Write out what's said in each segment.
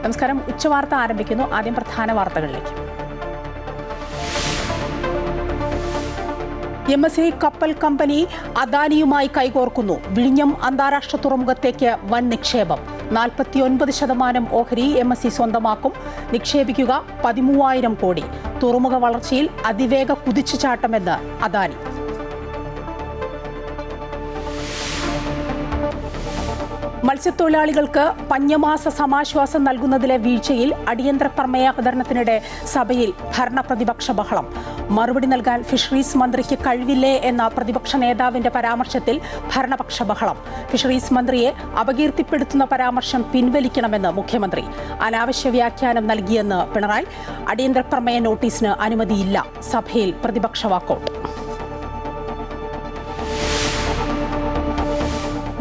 നമസ്കാരം. ഉച്ചവാർത്ത ആരംഭിക്കുന്നു. ആദ്യം പ്രധാന വാർത്തകളിലേക്ക്. MSC കപ്പൽ കമ്പനി അദാനിയുമായി കൈകോർക്കുന്നു. വിഴിഞ്ഞം അന്താരാഷ്ട്ര തുറമുഖത്തേക്ക് വൻ നിക്ഷേപം. 49% ഓഹരി MSC സ്വന്തമാക്കും. നിക്ഷേപിക്കുക 13,000 കോടി. തുറമുഖ വളർച്ചയിൽ അതിവേഗ കുതിച്ചുചാട്ടമെന്ന് അദാനി. മത്സ്യത്തൊഴിലാളികൾക്ക് പഞ്ഞമാസ സമാശ്വാസം നൽകുന്നതിലെ വീഴ്ചയിൽ അടിയന്തര പ്രമേയ അവതരണത്തിനിടെ സഭയിൽ ഭരണപ്രതിപക്ഷ ബഹളം. മറുപടി നൽകാൻ ഫിഷറീസ് മന്ത്രിക്ക് കഴിവില്ലേ എന്ന പ്രതിപക്ഷ നേതാവിന്റെ പരാമർശത്തിൽ ഭരണപക്ഷ ബഹളം. ഫിഷറീസ് മന്ത്രിയെ അപകീർത്തിപ്പെടുത്തുന്ന പരാമർശം പിൻവലിക്കണമെന്ന് മുഖ്യമന്ത്രി. അനാവശ്യ വ്യാഖ്യാനം നൽകിയെന്ന് പിണറായി. അടിയന്തര പ്രമേയ നോട്ടീസിന് അനുമതിയില്ല. സഭയിൽ പ്രതിപക്ഷ വാക്കൌട്ട്.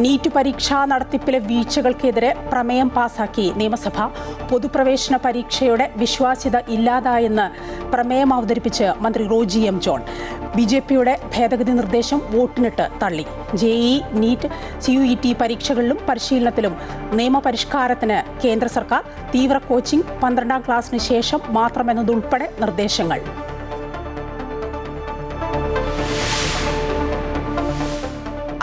നീറ്റ് പരീക്ഷാ നടത്തിപ്പിലെ വീഴ്ചകൾക്കെതിരെ പ്രമേയം പാസാക്കി നിയമസഭ. പൊതുപ്രവേശന പരീക്ഷയുടെ വിശ്വാസ്യത ഇല്ലാതായെന്ന് പ്രമേയം അവതരിപ്പിച്ച് മന്ത്രി റോജി എം ജോൺ. BJPയുടെ ഭേദഗതി നിർദ്ദേശം വോട്ടിനിട്ട് തള്ളി. JEE, നീറ്റ്, CUET പരീക്ഷകളിലും പരിശീലനത്തിലും നിയമപരിഷ്കാരത്തിന് കേന്ദ്ര സർക്കാർ. തീവ്ര കോച്ചിംഗ് 12ാം ക്ലാസ്സിന് ശേഷം മാത്രമെന്നതുൾപ്പെടെ നിർദ്ദേശങ്ങൾ.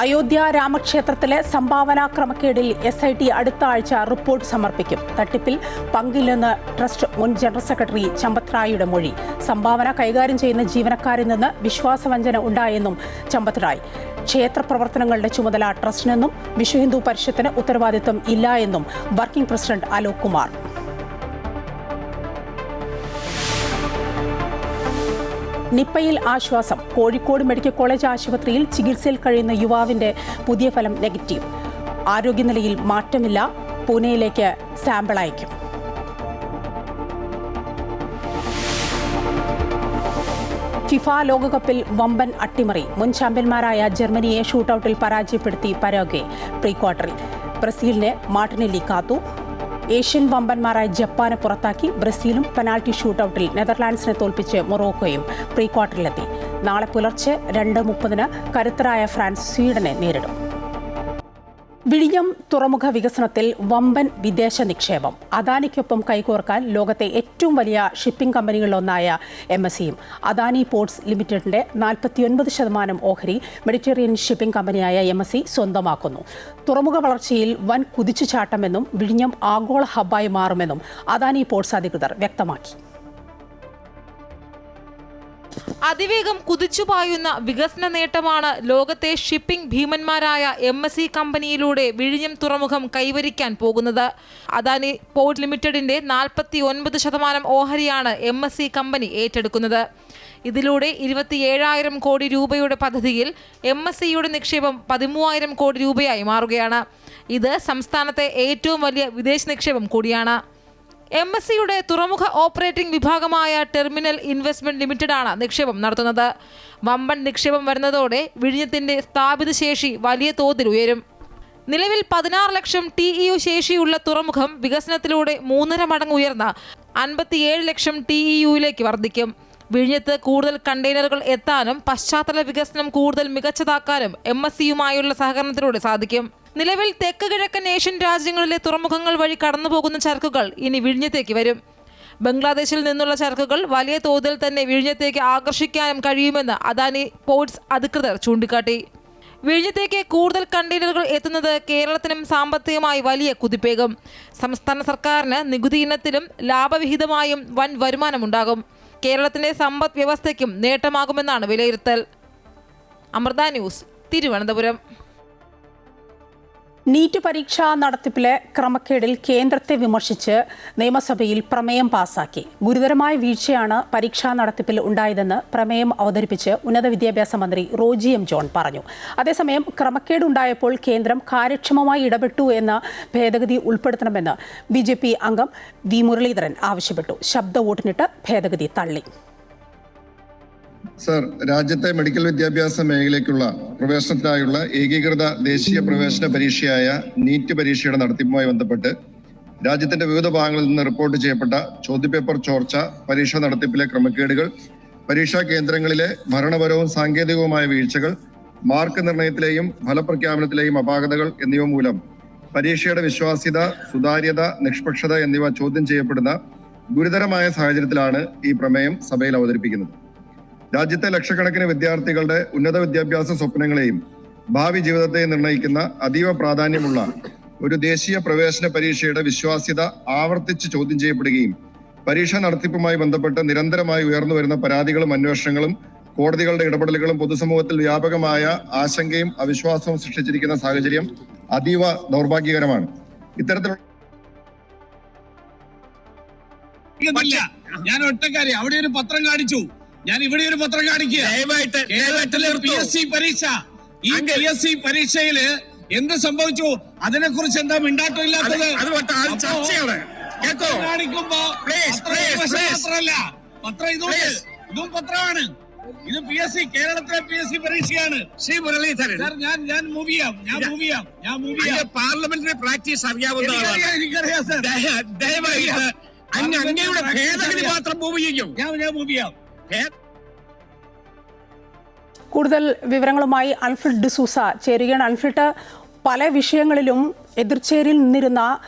അയോധ്യ രാമക്ഷേത്രത്തിലെ സംഭാവനാ ക്രമക്കേടിൽ SIT അടുത്ത ആഴ്ച റിപ്പോർട്ട് സമർപ്പിക്കും. തട്ടിപ്പിൽ പങ്കില്ലെന്ന് ട്രസ്റ്റ് മുൻ ജനറൽ സെക്രട്ടറി ചമ്പത് റായിയുടെ മൊഴി. സംഭാവന കൈകാര്യം ചെയ്യുന്ന ജീവനക്കാരിൽ നിന്ന് വിശ്വാസവഞ്ചന ഉണ്ടായെന്നും ചമ്പത് റായ്. ക്ഷേത്ര പ്രവർത്തനങ്ങളുടെ ചുമതല ട്രസ്റ്റിനെന്നും വിശ്വ ഹിന്ദു പരിഷത്തിന് ഉത്തരവാദിത്വം ഇല്ല എന്നും വർക്കിംഗ് പ്രസിഡന്റ് അലോക് കുമാർ. നിപ്പയിൽ ആശ്വാസം. കോഴിക്കോട് മെഡിക്കൽ കോളേജ് ആശുപത്രിയിൽ ചികിത്സയിൽ കഴിയുന്ന യുവാവിന്റെ പുതിയ ഫലം നെഗറ്റീവ്. ആരോഗ്യനിലയിൽ മാറ്റമില്ല. പൂനെയിലേക്ക് സാമ്പിൾ അയക്കും. ഫിഫ ലോകകപ്പിൽ വമ്പൻ അട്ടിമറി. മുൻ ചാമ്പ്യന്മാരായ ജർമ്മനിയെ ഷൂട്ടൌട്ടിൽ പരാജയപ്പെടുത്തി പരാഗ്വേ പ്രീ ക്വാർട്ടറിൽ. ബ്രസീലിനെ മാർട്ടിനെല്ലി കാത്തു. ഏഷ്യൻ വമ്പന്മാരായ ജപ്പാനെ പുറത്താക്കി. ബ്രസീലും പെനാൽറ്റി ഷൂട്ടൌട്ടിൽ നെതർലാൻഡ്സിനെ തോൽപ്പിച്ച് മൊറോക്കോയും പ്രീ ക്വാർട്ടറിലെത്തി. നാളെ പുലർച്ചെ 2:30 കരുത്തരായ ഫ്രാൻസ് സ്വീഡനെ നേരിടും. വിഴിഞ്ഞം തുറമുഖ വികസനത്തിൽ വമ്പൻ വിദേശ നിക്ഷേപം. അദാനിക്കൊപ്പം കൈകോർക്കാൻ ലോകത്തെ ഏറ്റവും വലിയ ഷിപ്പിംഗ് കമ്പനികളിലൊന്നായ MSCയും അദാനി പോർട്സ് ലിമിറ്റഡിന്റെ 49% ഓഹരി മെഡിറ്ററേനിയൻ ഷിപ്പിംഗ് കമ്പനിയായ MSC സ്വന്തമാക്കുന്നു. തുറമുഖ വളർച്ചയിൽ വൻ കുതിച്ചുചാട്ടമെന്നും വിഴിഞ്ഞം ആഗോള ഹബ്ബായി മാറുമെന്നും അദാനി പോർട്സ് അധികൃതർ വ്യക്തമാക്കി. അതിവേഗം കുതിച്ചുപായുന്ന വികസന നേട്ടമാണ് ലോകത്തെ ഷിപ്പിംഗ് ഭീമന്മാരായ MSC കമ്പനിയിലൂടെ വിഴിഞ്ഞം തുറമുഖം കൈവരിക്കാൻ പോകുന്നത്. അദാനി പോർട്ട് ലിമിറ്റഡിന്റെ 49% ഓഹരിയാണ് MSC കമ്പനി ഏറ്റെടുക്കുന്നത്. ഇതിലൂടെ 27,000 കോടി രൂപയുടെ പദ്ധതിയിൽ MSCയുടെ നിക്ഷേപം 13,000 കോടി രൂപയായി മാറുകയാണ്. ഇത് സംസ്ഥാനത്തെ ഏറ്റവും വലിയ വിദേശ നിക്ഷേപം കൂടിയാണ്. MSCയുടെ തുറമുഖ ഓപ്പറേറ്റിംഗ് വിഭാഗമായ ടെർമിനൽ ഇൻവെസ്റ്റ്മെന്റ് ലിമിറ്റഡാണ് നിക്ഷേപം നടത്തുന്നത്. വമ്പൻ നിക്ഷേപം വരുന്നതോടെ വിഴിഞ്ഞത്തിന്റെ സ്ഥാപിത ശേഷി വലിയ തോതിൽ ഉയരും. നിലവിൽ 16 ലക്ഷം TEU ശേഷിയുള്ള തുറമുഖം വികസനത്തിലൂടെ 3.5 മടങ്ങ് ഉയർന്ന 57 ലക്ഷം TEUയിലേക്ക് വർദ്ധിക്കും. വിഴിഞ്ഞത്ത് കൂടുതൽ കണ്ടെയ്നറുകൾ എത്താനും പശ്ചാത്തല വികസനം കൂടുതൽ മികച്ചതാക്കാനും MSCയുമായുള്ള സഹകരണത്തിലൂടെ സാധിക്കും. നിലവിൽ തെക്ക് കിഴക്കൻ ഏഷ്യൻ രാജ്യങ്ങളിലെ തുറമുഖങ്ങൾ വഴി കടന്നുപോകുന്ന ചരക്കുകൾ ഇനി വിഴിഞ്ഞത്തേക്ക് വരും. ബംഗ്ലാദേശിൽ നിന്നുള്ള ചരക്കുകൾ വലിയ തോതിൽ തന്നെ വിഴിഞ്ഞത്തേക്ക് ആകർഷിക്കാനും കഴിയുമെന്ന് അദാനി പോർട്സ് അധികൃതർ ചൂണ്ടിക്കാട്ടി. വിഴിഞ്ഞത്തേക്ക് കൂടുതൽ കണ്ടെയ്നറുകൾ എത്തുന്നത് കേരളത്തിനും സാമ്പത്തികമായി വലിയ കുതിപ്പേകും. സംസ്ഥാന സർക്കാരിന് നികുതി ഇനത്തിലും ലാഭവിഹിതമായും വൻ വരുമാനമുണ്ടാകും. കേരളത്തിന്റെ സമ്പദ് വ്യവസ്ഥയ്ക്കും നേട്ടമാകുമെന്നാണ് വിലയിരുത്തൽ. അമൃത ന്യൂസ്, തിരുവനന്തപുരം. നീറ്റ് പരീക്ഷാ നടത്തിപ്പിലെ ക്രമക്കേടിൽ കേന്ദ്രത്തെ വിമർശിച്ച് നിയമസഭയിൽ പ്രമേയം പാസാക്കി. ഗുരുതരമായ വീഴ്ചയാണ് പരീക്ഷാ നടത്തിപ്പിൽ ഉണ്ടായതെന്ന് പ്രമേയം അവതരിപ്പിച്ച് ഉന്നത വിദ്യാഭ്യാസ മന്ത്രി റോജി എം ജോൺ പറഞ്ഞു. അതേസമയം ക്രമക്കേടുണ്ടായപ്പോൾ കേന്ദ്രം കാര്യക്ഷമമായി ഇടപെട്ടു എന്ന ഭേദഗതി ഉൾപ്പെടുത്തണമെന്ന് BJP അംഗം V മുരളീധരൻ ആവശ്യപ്പെട്ടു. ശബ്ദ വോട്ടിനിട്ട് ഭേദഗതി തള്ളി. സർ, രാജ്യത്തെ മെഡിക്കൽ വിദ്യാഭ്യാസ മേഖലയ്ക്കുള്ള പ്രവേശനത്തിനായുള്ള ഏകീകൃത ദേശീയ പ്രവേശന പരീക്ഷയായ നീറ്റ് പരീക്ഷയുടെ നടത്തിപ്പുമായി ബന്ധപ്പെട്ട് രാജ്യത്തിന്റെ വിവിധ ഭാഗങ്ങളിൽ നിന്ന് റിപ്പോർട്ട് ചെയ്യപ്പെട്ട ചോദ്യപേപ്പർ ചോർച്ച, പരീക്ഷാ നടത്തിപ്പിലെ ക്രമക്കേടുകൾ, പരീക്ഷാ കേന്ദ്രങ്ങളിലെ ഭരണപരവും സാങ്കേതികവുമായ വീഴ്ചകൾ, മാർക്ക് നിർണയത്തിലെയും ഫലപ്രഖ്യാപനത്തിലെയും അപാകതകൾ എന്നിവ മൂലം പരീക്ഷയുടെ വിശ്വാസ്യത, സുതാര്യത, നിഷ്പക്ഷത എന്നിവ ചോദ്യം ചെയ്യപ്പെടുന്ന ഗുരുതരമായ സാഹചര്യത്തിലാണ് ഈ പ്രമേയം സഭയിൽ അവതരിപ്പിക്കുന്നത്. രാജ്യത്തെ ലക്ഷക്കണക്കിന് വിദ്യാർത്ഥികളുടെ ഉന്നത വിദ്യാഭ്യാസ സ്വപ്നങ്ങളെയും ഭാവി ജീവിതത്തെയും നിർണ്ണയിക്കുന്ന അതീവ പ്രാധാന്യമുള്ള ഒരു ദേശീയ പ്രവേശന പരീക്ഷയുടെ വിശ്വാസ്യത ആവർത്തിച്ച് ചോദ്യം ചെയ്യപ്പെടുകയും പരീക്ഷാ നടത്തിപ്പുമായി ബന്ധപ്പെട്ട് നിരന്തരമായി ഉയർന്നു വരുന്ന പരാതികളും അന്വേഷണങ്ങളും കോടതികളുടെ ഇടപെടലുകളും പൊതുസമൂഹത്തിൽ വ്യാപകമായ ആശങ്കയും അവിശ്വാസവും സൃഷ്ടിച്ചിരിക്കുന്ന സാഹചര്യം അതീവ ദൗർഭാഗ്യകരമാണ്. ഇത്തരത്തിലുള്ള ഞാൻ ഒറ്റക്കാരി അവിടെ ഒരു പത്രം കാണിച്ചു, ഞാൻ ഇവിടെ ഒരു പത്രം കാണിക്കുക. PSC പരീക്ഷ, ഈ PSC പരീക്ഷയില് എന്ത് സംഭവിച്ചു, അതിനെ കുറിച്ച് എന്താ മിണ്ടാട്ടമില്ലാത്തത്? കാണിക്കുമ്പോ മാത്രമല്ല, പത്രം ഇതും പത്രമാണ്. ഇത് PSC, കേരളത്തിലെ PSC പരീക്ഷയാണ്. ശ്രീ മുരളീധരൻ, ഞാൻ മൂവ് ചെയ്യാം. പാർലമെന്ററി പ്രാക്ടീസ് അറിയാവുന്നതാണ്. എനിക്കറിയാം സർ. ദയവായി അങ്ങയുടെ ഭേദഗതി മാത്രം മൂവ് ചെയ്യും. ഞാൻ മൂവ് ചെയ്യാം. കൂടുതൽ വിവരങ്ങളുമായി അൽഫ്രഡ് ഡിസൂസ ചേരുകയാണ്. അൽഫ്രഡ്, പല വിഷയങ്ങളിലും എതിർചേരിയിൽ നിന്നിരുന്ന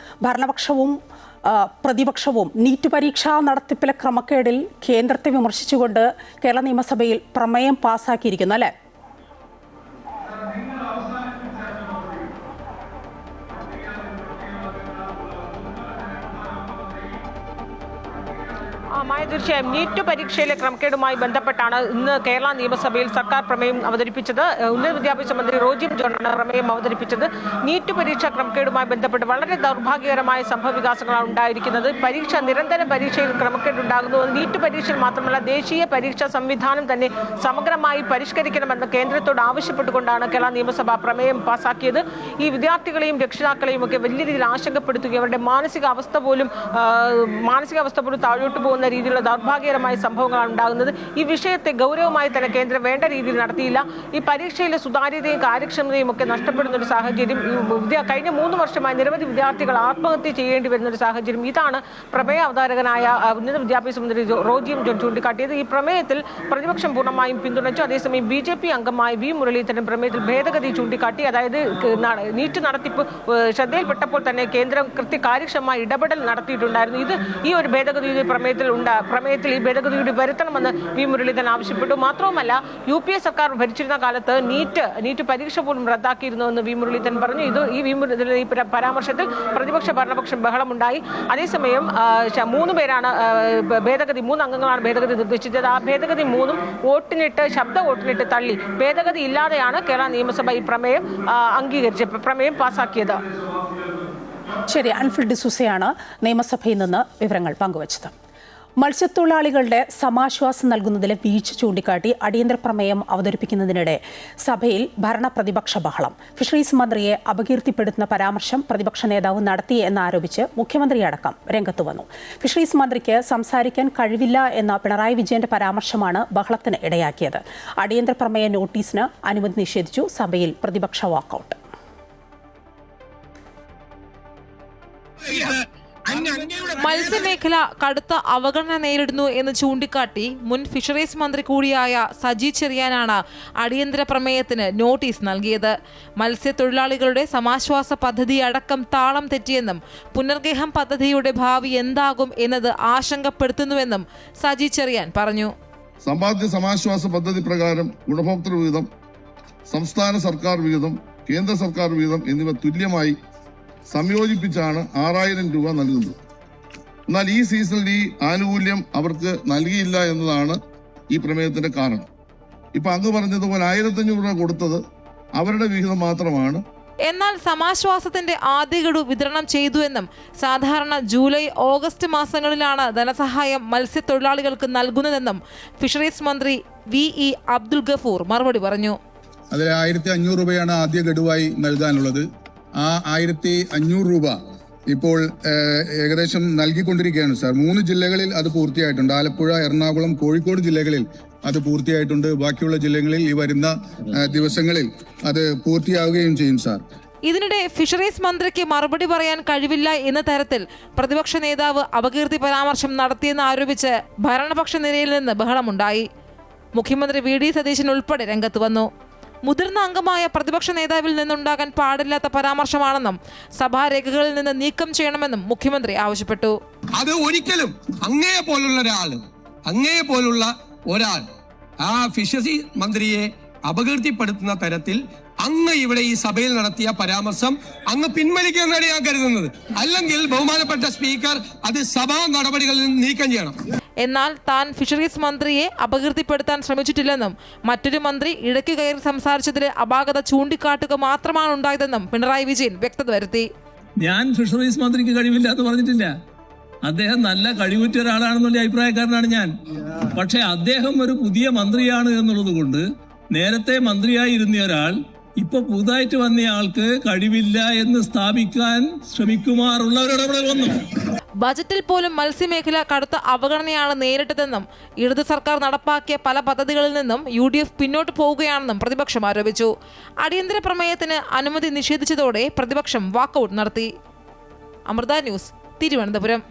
ഭരണപക്ഷവും പ്രതിപക്ഷവും നീറ്റ് പരീക്ഷാ നടത്തിപ്പിലെ ക്രമക്കേടിൽ കേന്ദ്രത്തെ വിമർശിച്ചുകൊണ്ട് കേരള നിയമസഭയിൽ പ്രമേയം പാസാക്കിയിരിക്കുന്നു, അല്ലേ? തീർച്ചയായും നീറ്റ് പരീക്ഷയിലെ ക്രമക്കേടുമായി ബന്ധപ്പെട്ടാണ് ഇന്ന് കേരള നിയമസഭയിൽ സർക്കാർ പ്രമേയം അവതരിപ്പിച്ചത്. ഉന്നത വിദ്യാഭ്യാസ മന്ത്രി റോജി എം ജോണാണ് പ്രമേയം അവതരിപ്പിച്ചത്. നീറ്റ് പരീക്ഷ ക്രമക്കേടുമായി ബന്ധപ്പെട്ട് വളരെ ദൗർഭാഗ്യകരമായ സംഭവവികാസങ്ങളാണ് ഉണ്ടായിരിക്കുന്നത്. നിരന്തരം പരീക്ഷയിൽ ക്രമക്കേടുണ്ടാകുന്നു. നീറ്റ് പരീക്ഷയിൽ മാത്രമല്ല, ദേശീയ പരീക്ഷാ സംവിധാനം തന്നെ സമഗ്രമായി പരിഷ്കരിക്കണമെന്ന് കേന്ദ്രത്തോട് ആവശ്യപ്പെട്ടുകൊണ്ടാണ് കേരള നിയമസഭ പ്രമേയം പാസാക്കിയത്. ഈ വിദ്യാർത്ഥികളെയും രക്ഷിതാക്കളെയും ഒക്കെ വലിയ രീതിയിൽ ആശങ്കപ്പെടുത്തുകയും അവരുടെ മാനസികാവസ്ഥ പോലും താഴോട്ട് പോകുന്ന രീതിയിലുള്ള ദൗർഭാഗ്യകരമായ സംഭവങ്ങളാണ് ഉണ്ടാകുന്നത്. ഈ വിഷയത്തെ ഗൗരവമായി തന്നെ കേന്ദ്രം വേണ്ട രീതിയിൽ നടത്തിയില്ല. ഈ പരീക്ഷയിലെ സുതാര്യതയും കാര്യക്ഷമതയും ഒക്കെ നഷ്ടപ്പെടുന്ന ഒരു സാഹചര്യം കഴിഞ്ഞ 3 വർഷമായി നിരവധി വിദ്യാർത്ഥികൾ ആത്മഹത്യ ചെയ്യേണ്ടി വരുന്ന ഒരു സാഹചര്യം. ഇതാണ് പ്രമേയ അവതാരകനായ ഉന്നത വിദ്യാഭ്യാസ മന്ത്രി റോജി എം ജോൺ ചൂണ്ടിക്കാട്ടിയത്. ഈ പ്രമേയത്തിൽ പ്രതിപക്ഷം പൂർണ്ണമായും പിന്തുണച്ചു. അതേസമയം BJP അംഗമായ V മുരളീധരൻ പ്രമേയത്തിൽ ഭേദഗതി ചൂണ്ടിക്കാട്ടി. അതായത് നീറ്റ് നടത്തിപ്പ് ശ്രദ്ധയിൽപ്പെട്ടപ്പോൾ തന്നെ കേന്ദ്രം കാര്യക്ഷമമായ ഇടപെടൽ നടത്തിയിട്ടുണ്ടായിരുന്നു. ഈ ഒരു ഭേദഗതി പ്രമേയത്തിൽ ഈ ഭേദഗതി വരുത്തണമെന്ന് V മുരളീധരൻ ആവശ്യപ്പെട്ടു. മാത്രവുമല്ല, UPA സർക്കാർ ഭരിച്ചിരുന്ന കാലത്ത് നീറ്റ് പരീക്ഷ പോലും റദ്ദാക്കിയിരുന്നുവെന്ന് V മുരളീധരൻ പറഞ്ഞു. ഈ V മുരളീധരൻ ഈ പരാമർശത്തിൽ ഭരണപക്ഷം ബഹളമുണ്ടായി. അതേസമയം 3 പേരാണ് മൂന്ന് അംഗങ്ങളാണ് ഭേദഗതി നിർദ്ദേശിച്ചത്. ആ ഭേദഗതി 3 ശബ്ദ വോട്ടിനിട്ട് തള്ളി. ഭേദഗതി ഇല്ലാതെയാണ് കേരള നിയമസഭ ഈ പ്രമേയം പാസാക്കിയത്. ശരി, അൽഫ്രഡ് ഡിസൂസയാണ് നിയമസഭയിൽ നിന്ന് വിവരങ്ങൾ പങ്കുവച്ചത്. മത്സ്യത്തൊഴിലാളികളുടെ സമാശ്വാസം നൽകുന്നതിലെ വീഴ്ച ചൂണ്ടിക്കാട്ടി അടിയന്തര പ്രമേയം അവതരിപ്പിക്കുന്നതിനിടെ സഭയിൽ ഭരണപ്രതിപക്ഷ ബഹളം. ഫിഷറീസ് മന്ത്രിയെ അപകീർത്തിപ്പെടുത്തുന്ന പരാമർശം പ്രതിപക്ഷ നേതാവ് നടത്തി എന്നാരോപിച്ച് മുഖ്യമന്ത്രിയടക്കം രംഗത്ത് വന്നു. ഫിഷറീസ് മന്ത്രിക്ക് സംസാരിക്കാൻ കഴിവില്ല എന്ന പിണറായി വിജയന്റെ പരാമർശമാണ് ബഹളത്തിന് ഇടയാക്കിയത്. അടിയന്തര പ്രമേയ നോട്ടീസിന് അനുമതി നിഷേധിച്ചു. സഭയിൽ പ്രതിപക്ഷ വാക്കൌട്ട്. മത്സ്യമേഖല കടുത്ത അവഗണന നേരിടുന്നു എന്ന് ചൂണ്ടിക്കാട്ടി മുൻ ഫിഷറീസ് മന്ത്രി കൂടിയായ സജി ചെറിയാനാണ് അടിയന്തര പ്രമേയത്തിന് നോട്ടീസ് നൽകിയത്. മത്സ്യത്തൊഴിലാളികളുടെ സമാശ്വാസ പദ്ധതി അടക്കം താളം തെറ്റിയെന്നും പുനർഗേഹം പദ്ധതിയുടെ ഭാവി എന്താകും എന്നത് ആശങ്കപ്പെടുത്തുന്നുവെന്നും സജി ചെറിയാൻ പറഞ്ഞു. സമ്പാദ്യ സമാശ്വാസ പദ്ധതി പ്രകാരം ഗുണഭോക്തൃ വിഹിതം, സംസ്ഥാന സർക്കാർ വിഹിതം, കേന്ദ്ര സർക്കാർ വിഹിതം എന്നിവ തുല്യമായി സംയോജിപ്പിച്ചാണ് 6000 രൂപ നൽകുന്നത്. എന്നാൽ ഈ സീസണിൽ ഈ ആനുകൂല്യം അവർക്ക് നൽകിയില്ല എന്നതാണ് ഈ പ്രമേയത്തിന്റെ കാരണം. ഇപ്പൊ അങ്ങ് പറഞ്ഞതുപോലെ 1500 രൂപ കൊടുത്തത് അവരുടെ വിഹിതം മാത്രമാണ്. എന്നാൽ സമാശ്വാസത്തിന്റെ ആദ്യ ഗഡു വിതരണം ചെയ്തുവെന്നും സാധാരണ ജൂലൈ ഓഗസ്റ്റ് മാസങ്ങളിലാണ് ധനസഹായം മത്സ്യത്തൊഴിലാളികൾക്ക് നൽകുന്നതെന്നും ഫിഷറീസ് മന്ത്രി VE അബ്ദുൽ ഗഫൂർ മറുപടി പറഞ്ഞു. അതിൽ 1500 രൂപയാണ് ആദ്യ ഗഡുവായി നൽകാനുള്ളത്. ആ 1500 രൂപ ഇപ്പോൾ ഏകദേശം നൽകിക്കൊണ്ടിരിക്കുകയാണ് സാർ. 3 ജില്ലകളിൽ അത് പൂർത്തിയായിട്ടുണ്ട്. ആലപ്പുഴ, എറണാകുളം, കോഴിക്കോട് ജില്ലകളിൽ അത് പൂർത്തിയായിട്ടുണ്ട്. ബാക്കിയുള്ള ജില്ലകളിൽ ഈ വരുന്ന ദിവസങ്ങളിൽ അത് പൂർത്തിയാവുകയും ചെയ്യും സാർ. ഇതിനിടെ ഫിഷറീസ് മന്ത്രിക്ക് മറുപടി പറയാൻ കഴിവില്ല എന്ന തരത്തിൽ പ്രതിപക്ഷ നേതാവ് അപകീർത്തി പരാമർശം നടത്തിയെന്ന് ആരോപിച്ച് ഭരണപക്ഷ നിരയിൽ നിന്ന് ബഹളമുണ്ടായി. മുഖ്യമന്ത്രി VD സതീശൻ ഉൾപ്പെടെ രംഗത്ത് വന്നു. മുതിർന്ന അംഗമായ പ്രതിപക്ഷ നേതാവിൽ നിന്നുണ്ടാകാൻ പാടില്ലാത്ത പരാമർശമാണെന്നും സഭാരേഖകളിൽ നിന്ന് നീക്കം ചെയ്യണമെന്നും മുഖ്യമന്ത്രി ആവശ്യപ്പെട്ടു. അത് ഒരിക്കലും അങ്ങയെ പോലുള്ള ഒരാൾ ആ ഫിഷറി മന്ത്രിയെ അപകീർത്തിപ്പെടുത്തുന്ന തരത്തിൽ അങ്ങ് ഇവിടെ ഈ സഭയിൽ നടത്തിയ പരാമർശം അങ്ങ് പിൻവലിക്കുമെന്നാണ് ഞാൻ കരുതുന്നത്. അല്ലെങ്കിൽ ബഹുമാനപ്പെട്ട സ്പീക്കർ അത് സഭാ നടപടികളിൽ നിന്ന് നീക്കം ചെയ്യണം. എന്നാൽ താൻ ഫിഷറീസ് മന്ത്രിയെ അപകീർത്തിപ്പെടുത്താൻ ശ്രമിച്ചിട്ടില്ലെന്നും മറ്റൊരു മന്ത്രി ഇടയ്ക്ക് കയറി സംസാരിച്ചതിലെ അപാകത ചൂണ്ടിക്കാട്ടുക മാത്രമാണ് ഉണ്ടായതെന്നും പിണറായി വിജയൻ വ്യക്തത വരുത്തി. ഞാൻ ഫിഷറീസ് മന്ത്രിക്ക് കഴിവില്ല എന്ന് പറഞ്ഞിട്ടില്ല. അദ്ദേഹം നല്ല കഴിവുറ്റ ഒരാളാണെന്നുള്ള അഭിപ്രായക്കാരനാണ് ഞാൻ. പക്ഷെ അദ്ദേഹം ഒരു പുതിയ മന്ത്രിയാണ് എന്നുള്ളത് കൊണ്ട് നേരത്തെ മന്ത്രിയായിരുന്ന ഒരാൾ ഇപ്പൊ പുതുതായിട്ട് വന്നയാൾക്ക് കഴിവില്ല എന്ന് സ്ഥാപിക്കാൻ ശ്രമിക്കുമാറുള്ള ഒരു ഇടപെടൽ വന്നു. ബജറ്റിൽ പോലും മത്സ്യമേഖല കടുത്ത അവഗണനയാണ് നേരിട്ടതെന്നും ഇടതു സർക്കാർ നടപ്പാക്കിയ പല പദ്ധതികളിൽ നിന്നും UDF പിന്നോട്ട് പോവുകയാണെന്നും പ്രതിപക്ഷം ആരോപിച്ചു. അടിയന്തര പ്രമേയത്തിന് അനുമതി നിഷേധിച്ചതോടെ പ്രതിപക്ഷം വാക്കൌട്ട് നടത്തി. Amrita news, Thiruvananthapuram.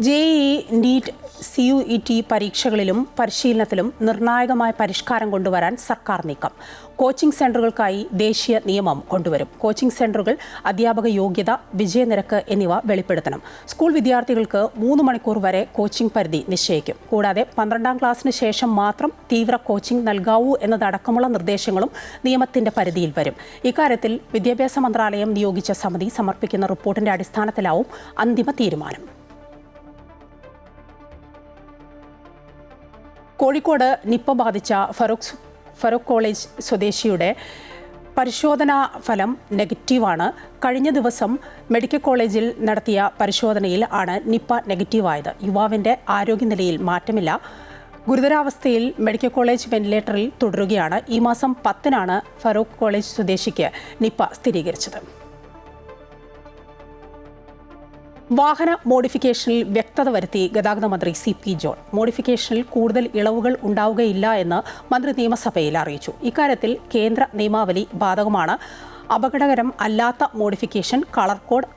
JEE, NEET, CUET പരീക്ഷകളിലും പരിശീലനത്തിലും നിർണായകമായ പരിഷ്കാരം കൊണ്ടുവരാൻ സർക്കാർ നീക്കം. കോച്ചിംഗ് സെന്ററുകൾക്കായി ദേശീയ നിയമം കൊണ്ടുവരും. കോച്ചിംഗ് സെന്ററുകൾ അധ്യാപക യോഗ്യത, വിജയനിരക്ക് എന്നിവ വെളിപ്പെടുത്തണം. സ്കൂൾ വിദ്യാർത്ഥികൾക്ക് 3 മണിക്കൂർ വരെ കോച്ചിംഗ് പരിധി നിശ്ചയിക്കും. കൂടാതെ 12ാം ക്ലാസ്സിന് ശേഷം മാത്രം തീവ്ര കോച്ചിംഗ് നൽകാവൂ എന്നതടക്കമുള്ള നിർദ്ദേശങ്ങളും നിയമത്തിന്റെ പരിധിയിൽ വരും. ഇക്കാര്യത്തിൽ വിദ്യാഭ്യാസ മന്ത്രാലയം നിയോഗിച്ച സമിതി സമർപ്പിക്കുന്ന റിപ്പോർട്ടിന്റെ അടിസ്ഥാനത്തിലാവും അന്തിമ തീരുമാനം. കോഴിക്കോട് നിപ്പ ബാധിച്ച ഫറൂഖ് കോളേജ് സ്വദേശിയുടെ പരിശോധനാ ഫലം നെഗറ്റീവാണ്. കഴിഞ്ഞ ദിവസം മെഡിക്കൽ കോളേജിൽ നടത്തിയ പരിശോധനയിൽ ആണ് നിപ്പ നെഗറ്റീവായത്. യുവാവിൻ്റെ ആരോഗ്യനിലയിൽ മാറ്റമില്ല. ഗുരുതരാവസ്ഥയിൽ മെഡിക്കൽ കോളേജ് വെന്റിലേറ്ററിൽ തുടരുകയാണ്. ഈ മാസം 10-നാണ് ഫറൂഖ് കോളേജ് സ്വദേശിക്ക് നിപ്പ സ്ഥിരീകരിച്ചത്. വാഹന മോഡിഫിക്കേഷനിൽ വ്യക്തത വരുത്തി ഗതാഗത മന്ത്രി CP ജോൺ. മോഡിഫിക്കേഷനിൽ കൂടുതൽ ഇളവുകൾ ഉണ്ടാവുകയില്ല എന്ന് മന്ത്രി നിയമസഭയിൽ അറിയിച്ചു. ഇക്കാര്യത്തിൽ കേന്ദ്ര നിയമാവലി ബാധകമാണ്. അപകടകരം അല്ലാത്ത മോഡിഫിക്കേഷൻ, കളർ കോഡ്,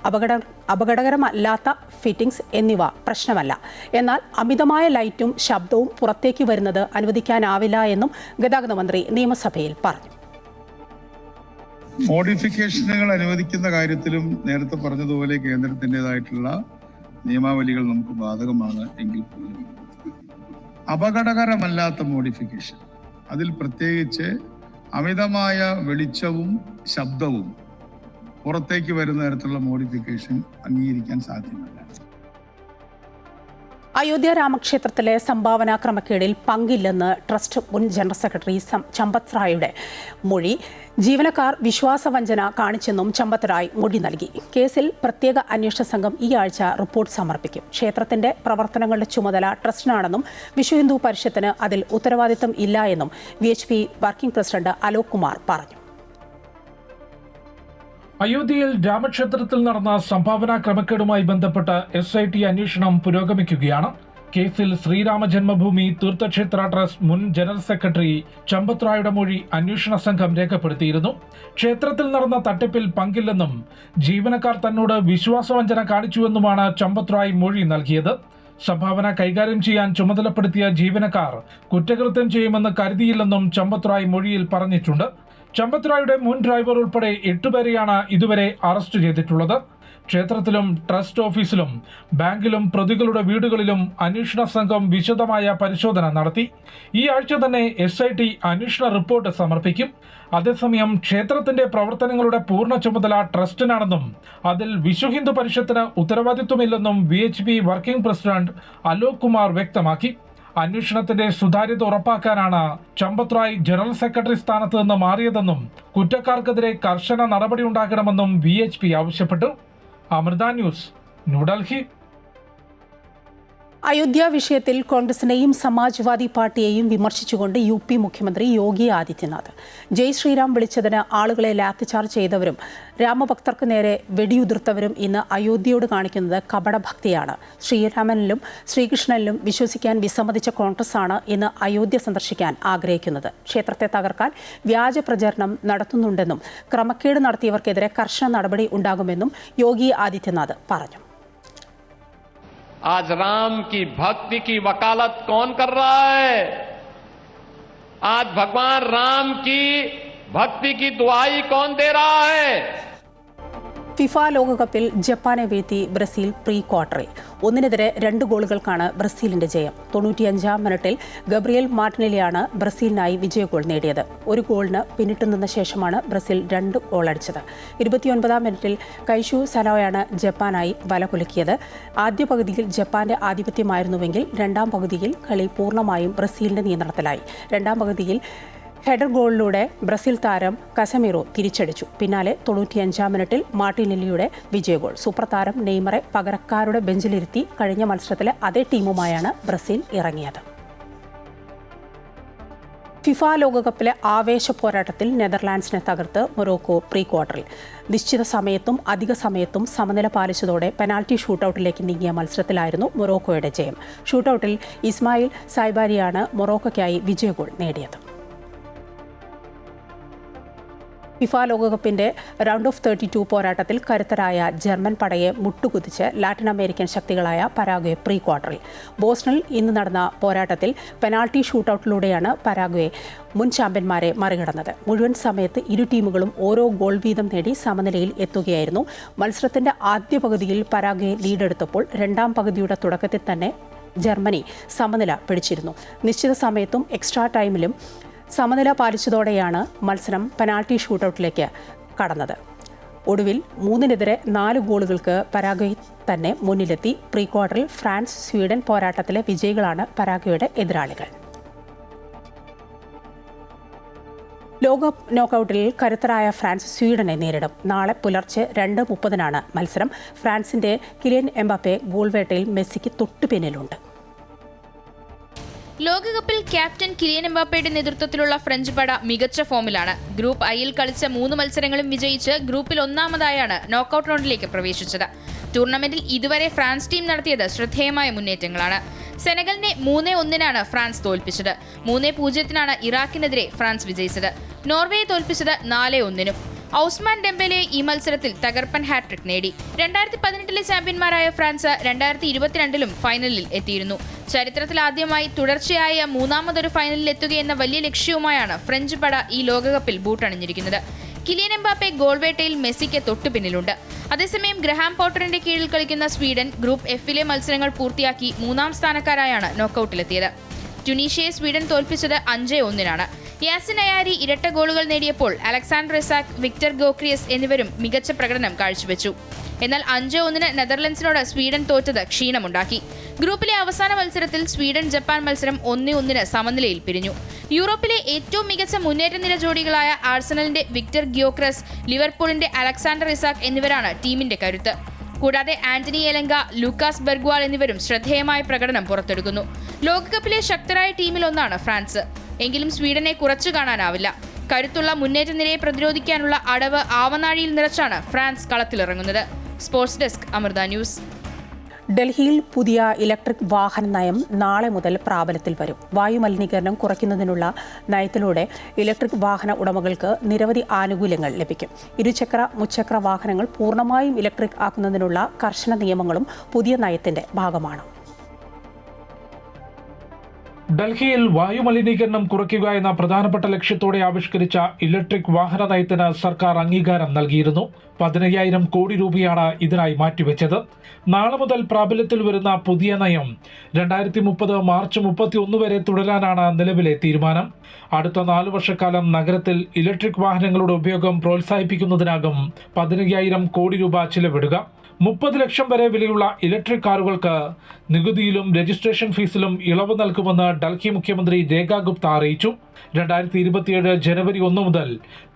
അപകടകരമല്ലാത്ത ഫിറ്റിംഗ്സ് എന്നിവ പ്രശ്നമല്ല. എന്നാൽ അമിതമായ ലൈറ്റും ശബ്ദവും പുറത്തേക്ക് വരുന്നത് അനുവദിക്കാനാവില്ല എന്നും ഗതാഗത മന്ത്രി നിയമസഭയിൽ പറഞ്ഞു. മോഡിഫിക്കേഷനുകൾ അനുവദിക്കുന്ന കാര്യത്തിലും നേരത്തെ പറഞ്ഞതുപോലെ കേന്ദ്രത്തിൻ്റെതായിട്ടുള്ള നിയമാവലികൾ നമുക്ക് ബാധകമാണ്. എങ്കിൽ പോലും അപകടകരമല്ലാത്ത മോഡിഫിക്കേഷൻ, അതിൽ പ്രത്യേകിച്ച് അമിതമായ വെളിച്ചവും ശബ്ദവും പുറത്തേക്ക് വരുന്ന തരത്തിലുള്ള മോഡിഫിക്കേഷൻ അംഗീകരിക്കാൻ സാധ്യമല്ല. അയോധ്യ രാമക്ഷേത്രത്തിലെ സംഭാവന ക്രമക്കേടിൽ പങ്കില്ലെന്ന് ട്രസ്റ്റ് മുൻ ജനറൽ സെക്രട്ടറി ചമ്പത് റായുടെ മൊഴി. ജീവനക്കാർ വിശ്വാസവഞ്ചന കാണിച്ചെന്നും ചമ്പത് റായ് മൊഴി നൽകി. കേസിൽ പ്രത്യേക അന്വേഷണ സംഘം ഈ ആഴ്ച റിപ്പോർട്ട് സമർപ്പിക്കും. ക്ഷേത്രത്തിന്റെ പ്രവർത്തനങ്ങളുടെ ചുമതല ട്രസ്റ്റിനാണെന്നും വിശ്വ ഹിന്ദു പരിഷത്തിന് അതിൽ ഉത്തരവാദിത്തം ഇല്ല എന്നും VHP working president Alok Kumar പറഞ്ഞു. അയോധ്യയിൽ രാമക്ഷേത്രത്തിൽ നടന്ന സംഭാവന ക്രമക്കേടുമായി ബന്ധപ്പെട്ട SIT അന്വേഷണം പുരോഗമിക്കുകയാണ്. കേസിൽ ശ്രീരാമ ജന്മഭൂമി തീർത്ഥക്ഷേത്ര ട്രസ്റ്റ് മുൻ ജനറൽ സെക്രട്ടറി ചമ്പത് റായുടെ മൊഴി അന്വേഷണ സംഘം രേഖപ്പെടുത്തിയിരുന്നു. ക്ഷേത്രത്തിൽ നടന്ന തട്ടിപ്പിൽ പങ്കില്ലെന്നും ജീവനക്കാർ തന്നോട് വിശ്വാസവഞ്ചന കാണിച്ചുവെന്നുമാണ് ചമ്പത് റായ് മൊഴി നൽകിയത്. സംഭാവന കൈകാര്യം ചെയ്യാൻ ചുമതലപ്പെടുത്തിയ ജീവനക്കാർ കുറ്റകൃത്യം ചെയ്യുമെന്ന് കരുതിയില്ലെന്നും ചമ്പത് റായ് മൊഴിയിൽ പറഞ്ഞിട്ടുണ്ട്. ചമ്പത് റായുടെ മുൻ ഡ്രൈവർ ഉൾപ്പെടെ 8 പേരെയാണ് ഇതുവരെ അറസ്റ്റ് ചെയ്തിട്ടുള്ളത്. ക്ഷേത്രത്തിലും ട്രസ്റ്റ് ഓഫീസിലും ബാങ്കിലും പ്രതികളുടെ വീടുകളിലും അന്വേഷണ സംഘം വിശദമായ പരിശോധന നടത്തി. ഈ ആഴ്ച തന്നെ SIT അന്വേഷണ റിപ്പോർട്ട് സമർപ്പിക്കും. അതേസമയം ക്ഷേത്രത്തിന്റെ പ്രവർത്തനങ്ങളുടെ പൂർണ്ണ ചുമതല ട്രസ്റ്റിനാണെന്നും അതിൽ വിശ്വ ഹിന്ദു പരിഷത്തിന് ഉത്തരവാദിത്വമില്ലെന്നും VHP working president Alok Kumar വ്യക്തമാക്കി. അന്വേഷണത്തിന്റെ സുതാര്യത ഉറപ്പാക്കാനാണ് ചമ്പത് റായ് ജനറൽ സെക്രട്ടറി സ്ഥാനത്ത് നിന്ന് മാറിയതെന്നും കുറ്റക്കാർക്കെതിരെ കർശന നടപടിയുണ്ടാകണമെന്നും VHP ആവശ്യപ്പെട്ടു. അമൃത ന്യൂസ്, ന്യൂഡൽഹി. അയോധ്യ വിഷയത്തിൽ കോൺഗ്രസിനെയും സമാജ്വാദി പാർട്ടിയെയും വിമർശിച്ചുകൊണ്ട് UP മുഖ്യമന്ത്രി യോഗി ആദിത്യനാഥ്. ജയ് ശ്രീറാം വിളിച്ചതിന് ആളുകളെ ലാത്തിചാർജ് ചെയ്തവരും രാമഭക്തർക്ക് നേരെ വെടിയുതിർത്തവരും ഇന്ന് അയോധ്യയോട് കാണിക്കുന്നത് കപടഭക്തിയാണ്. ശ്രീരാമനിലും ശ്രീകൃഷ്ണനിലും വിശ്വസിക്കാൻ വിസമ്മതിച്ച കോൺഗ്രസാണ് ഇന്ന് അയോധ്യ സന്ദർശിക്കാൻ ആഗ്രഹിക്കുന്നത്. ക്ഷേത്രത്തെ തകർക്കാൻ വ്യാജ പ്രചരണം നടത്തുന്നുണ്ടെന്നും ക്രമക്കേട് നടത്തിയവർക്കെതിരെ കർശന നടപടി ഉണ്ടാകുമെന്നും യോഗി ആദിത്യനാഥ് പറഞ്ഞു. आज राम की भक्ति की वकालत कौन कर रहा है? आज भगवान राम की भक्ति की दुआई कौन दे रहा है? ഫിഫ ലോകകപ്പിൽ ജപ്പാനെ വീഴ്ത്തി ബ്രസീൽ പ്രീ ക്വാർട്ടറിൽ 1-2 ഗോളുകൾക്കാണ് ബ്രസീലിന്റെ ജയം. 95-ാം മിനിറ്റിൽ ഗബ്രിയേൽ മാർട്ടിനെല്ലിയാണ് ബ്രസീലിനായി വിജയ ഗോൾ നേടിയത്. ഒരു ഗോളിന് പിന്നിട്ട് നിന്ന ശേഷമാണ് ബ്രസീൽ 2 ഗോളടിച്ചത്. 29-ാം മിനിറ്റിൽ കൈഷു സനോയാണ് ജപ്പാനായി വലകുലുക്കിയത്. ആദ്യ പകുതിയിൽ ജപ്പാന്റെ ആധിപത്യമായിരുന്നുവെങ്കിൽ രണ്ടാം പകുതിയിൽ കളി പൂർണ്ണമായും ബ്രസീലിന്റെ നിയന്ത്രണത്തിലായി. രണ്ടാം പകുതിയിൽ ഹെഡർ ഗോളിലൂടെ ബ്രസീൽ താരം കസമിറോ തിരിച്ചടിച്ചു. പിന്നാലെ 95-ാം മിനിറ്റിൽ മാർട്ടിനെല്ലിയുടെ വിജയ ഗോൾ. സൂപ്പർ താരം നെയ്മറെ പകരക്കാരുടെ ബെഞ്ചിലിരുത്തി കഴിഞ്ഞ മത്സരത്തിലെ അതേ ടീമുമായാണ് ബ്രസീൽ ഇറങ്ങിയത്. ഫിഫ ലോകകപ്പിലെ ആവേശ പോരാട്ടത്തിൽ നെതർലാൻഡ്സിനെ തകർത്ത് മൊറോക്കോ പ്രീ ക്വാർട്ടറിൽ. നിശ്ചിത സമയത്തും അധിക സമയത്തും സമനില പാലിച്ചതോടെ പെനാൽറ്റി ഷൂട്ടൌട്ടിലേക്ക് നീങ്ങിയ മത്സരത്തിലായിരുന്നു മൊറോക്കോയുടെ ജയം. ഷൂട്ടൌട്ടിൽ ഇസ്മായിൽ സൈബാരിയാണ് മൊറോക്കോയ്ക്കായി വിജയ ഗോൾ നേടിയത്. ഫിഫ ലോകകപ്പിന്റെ റൗണ്ട് ഓഫ് 32 പോരാട്ടത്തിൽ കരുത്തരായ ജർമ്മൻ പടയെ മുട്ടുകുതിച്ച് ലാറ്റിൻ അമേരിക്കൻ ശക്തികളായ പരാഗ്വെ പ്രീ ക്വാർട്ടറിൽ. ബോസ്റ്റണിൽ ഇന്ന് നടന്ന പോരാട്ടത്തിൽ പെനാൽറ്റി ഷൂട്ടൌട്ടിലൂടെയാണ് പരാഗ്വെ മുൻ ചാമ്പ്യന്മാരെ മറികടന്നത്. മുഴുവൻ സമയത്ത് ഇരു ടീമുകളും ഓരോ ഗോൾ വീതം നേടി സമനിലയിൽ എത്തുകയായിരുന്നു. മത്സരത്തിന്റെ ആദ്യ പകുതിയിൽ പരാഗ്വെ ലീഡെടുത്തപ്പോൾ രണ്ടാം പകുതിയുടെ തുടക്കത്തിൽ തന്നെ ജർമ്മനി സമനില പിടിച്ചിരുന്നു. നിശ്ചിത സമയത്തും എക്സ്ട്രാ ടൈമിലും സമനില പാലിച്ചതോടെയാണ് മത്സരം പെനാൽറ്റി ഷൂട്ടൌട്ടിലേക്ക് കടന്നത്. ഒടുവിൽ 3-4 ഗോളുകൾക്ക് പരാഗ്വെ തന്നെ മുന്നിലെത്തി. പ്രീ ക്വാർട്ടറിൽ ഫ്രാൻസ് സ്വീഡൻ പോരാട്ടത്തിലെ വിജയികളാണ് പരാഗ്വയുടെ എതിരാളികൾ. ലോകകപ്പ് നോക്കൌട്ടിൽ കരുത്തരായ ഫ്രാൻസ് സ്വീഡനെ നേരിടും. നാളെ പുലർച്ചെ 2:30 മത്സരം. ഫ്രാൻസിന്റെ കിലിയൻ എംബാപ്പെ ഗോൾവേട്ടയിൽ മെസ്സിക്ക് തൊട്ടു പിന്നിലുണ്ട്. ലോകകപ്പിൽ ക്യാപ്റ്റൻ കിലിയൻ എംബാപ്പയുടെ നേതൃത്വത്തിലുള്ള ഫ്രഞ്ച് പട മികച്ച ഫോമിലാണ്. ഗ്രൂപ്പ് ഐയിൽ കളിച്ച 3 മത്സരങ്ങളും വിജയിച്ച് ഗ്രൂപ്പിൽ ഒന്നാമതായാണ് നോക്കൌട്ട് റൗണ്ടിലേക്ക് പ്രവേശിച്ചത്. ടൂർണമെന്റിൽ ഇതുവരെ ഫ്രാൻസ് ടീം നടത്തിയത് ശ്രദ്ധേയമായ മുന്നേറ്റങ്ങളാണ്. സെനഗലിനെ 3-1 ഫ്രാൻസ് തോൽപ്പിച്ചത്. 3-0 ഇറാഖിനെതിരെ ഫ്രാൻസ് വിജയിച്ചത്. നോർവേയെ തോൽപ്പിച്ചത് 4-1. ഔസ്മാൻ ഡെംബെലെ ഈ മത്സരത്തിൽ തകർപ്പൻ ഹാട്രിക് നേടി. 2018 ചാമ്പ്യന്മാരായ ഫ്രാൻസ് 2022 ഫൈനലിൽ എത്തിയിരുന്നു. ചരിത്രത്തിൽ ആദ്യമായി തുടർച്ചയായ മൂന്നാമതൊരു ഫൈനലിൽ എത്തുകയെന്ന വലിയ ലക്ഷ്യവുമായാണ് ഫ്രഞ്ച് പട ഈ ലോകകപ്പിൽ ബൂട്ടണിഞ്ഞിരിക്കുന്നത്. കിലിയൻ എംബാപ്പെ ഗോൾവേട്ടയിൽ മെസ്സിക്ക് തൊട്ടു പിന്നിലുണ്ട്. അതേസമയം ഗ്രഹാം പോട്ടറിന്റെ കീഴിൽ കളിക്കുന്ന സ്വീഡൻ ഗ്രൂപ്പ് എഫിലെ മത്സരങ്ങൾ പൂർത്തിയാക്കി 3-ാം സ്ഥാനക്കാരായാണ് നോക്കൌട്ടിലെത്തിയത്. ട്യൂണീഷ്യയെ സ്വീഡൻ തോൽപ്പിച്ചത് 5-1. യാസിൻ അയാരി ഇരട്ട ഗോളുകൾ നേടിയപ്പോൾ അലക്സാണ്ടർ ഇസാക്, വിക്ടർ ഗോക്രിയസ് എന്നിവരും മികച്ച പ്രകടനം കാഴ്ചവെച്ചു. എന്നാൽ 5-1 നെതർലൻഡ്സിനോട് സ്വീഡൻ തോറ്റത് ക്ഷീണമുണ്ടാക്കി. ഗ്രൂപ്പിലെ അവസാന മത്സരത്തിൽ സ്വീഡൻ ജപ്പാൻ മത്സരം 1-1 സമനിലയിൽ പിരിഞ്ഞു. യൂറോപ്പിലെ ഏറ്റവും മികച്ച മുന്നേറ്റ നിര ജോഡികളായ ആഴ്സണലിന്റെ വിക്ടർ ഗ്യോക്രസ്, ലിവർപൂളിന്റെ അലക്സാണ്ടർ ഇസാക് എന്നിവരാണ് ടീമിന്റെ കരുത്ത്. കൂടാതെ ആന്റണി എലങ്ക, ലൂക്കാസ് ബെർഗ്വാൾ എന്നിവരും ശ്രദ്ധേയമായ പ്രകടനം പുറത്തെടുക്കുന്നു. ലോകകപ്പിലെ ശക്തരായ ടീമിലൊന്നാണ് ഫ്രാൻസ്. എങ്കിലും സ്വീഡനെ കുറച്ചു കാണാനാവില്ല. കരുത്തുള്ള മുന്നേറ്റ നിരയെ പ്രതിരോധിക്കാനുള്ള അടവ് ആവനാഴിയിൽ നിറച്ചാണ് ഫ്രാൻസ് കളത്തിലിറങ്ങുന്നത്. Sports desk, Amrita news. ഡൽഹിയിൽ പുതിയ ഇലക്ട്രിക് വാഹന നയം നാളെ മുതൽ പ്രാബല്യത്തിൽ വരും. വായുമലിനീകരണം കുറയ്ക്കുന്നതിനുള്ള നയത്തിലൂടെ ഇലക്ട്രിക് വാഹന ഉടമകൾക്ക് നിരവധി ആനുകൂല്യങ്ങൾ ലഭിക്കും. ഇരുചക്ര, മുച്ചക്ര വാഹനങ്ങൾ പൂർണ്ണമായും ഇലക്ട്രിക് ആക്കുന്നതിനുള്ള കർശന നിയമങ്ങളും പുതിയ നയത്തിന്റെ ഭാഗമാണ്. ഡൽഹിയിൽ വായുമലിനീകരണം കുറയ്ക്കുക എന്ന പ്രധാനപ്പെട്ട ലക്ഷ്യത്തോടെ ആവിഷ്കരിച്ച ഇലക്ട്രിക് വാഹന നയത്തിന് സർക്കാർ അംഗീകാരം നൽകിയിരുന്നു. 15,000 കോടി രൂപയാണ് ഇതിനായി മാറ്റിവെച്ചത്. നാളെ മുതൽ പ്രാബല്യത്തിൽ വരുന്ന പുതിയ നയം 2030 മാർച്ച് 31 വരെ തുടരാനാണ് നിലവിലെ തീരുമാനം. അടുത്ത 4 വർഷക്കാലം നഗരത്തിൽ ഇലക്ട്രിക് വാഹനങ്ങളുടെ ഉപയോഗം പ്രോത്സാഹിപ്പിക്കുന്നതിനാകും 15,000 കോടി രൂപ ചിലവിടുക. 30 ലക്ഷം വരെ വിലയുള്ള ഇലക്ട്രിക് കാറുകൾക്ക് നികുതിയിലും രജിസ്ട്രേഷൻ ഫീസിലും ഇളവ് നൽകുമെന്ന് ഡൽഹി മുഖ്യമന്ത്രി രേഖ ഗുപ്ത അറിയിച്ചു. 2027 ജനുവരി 1 മുതൽ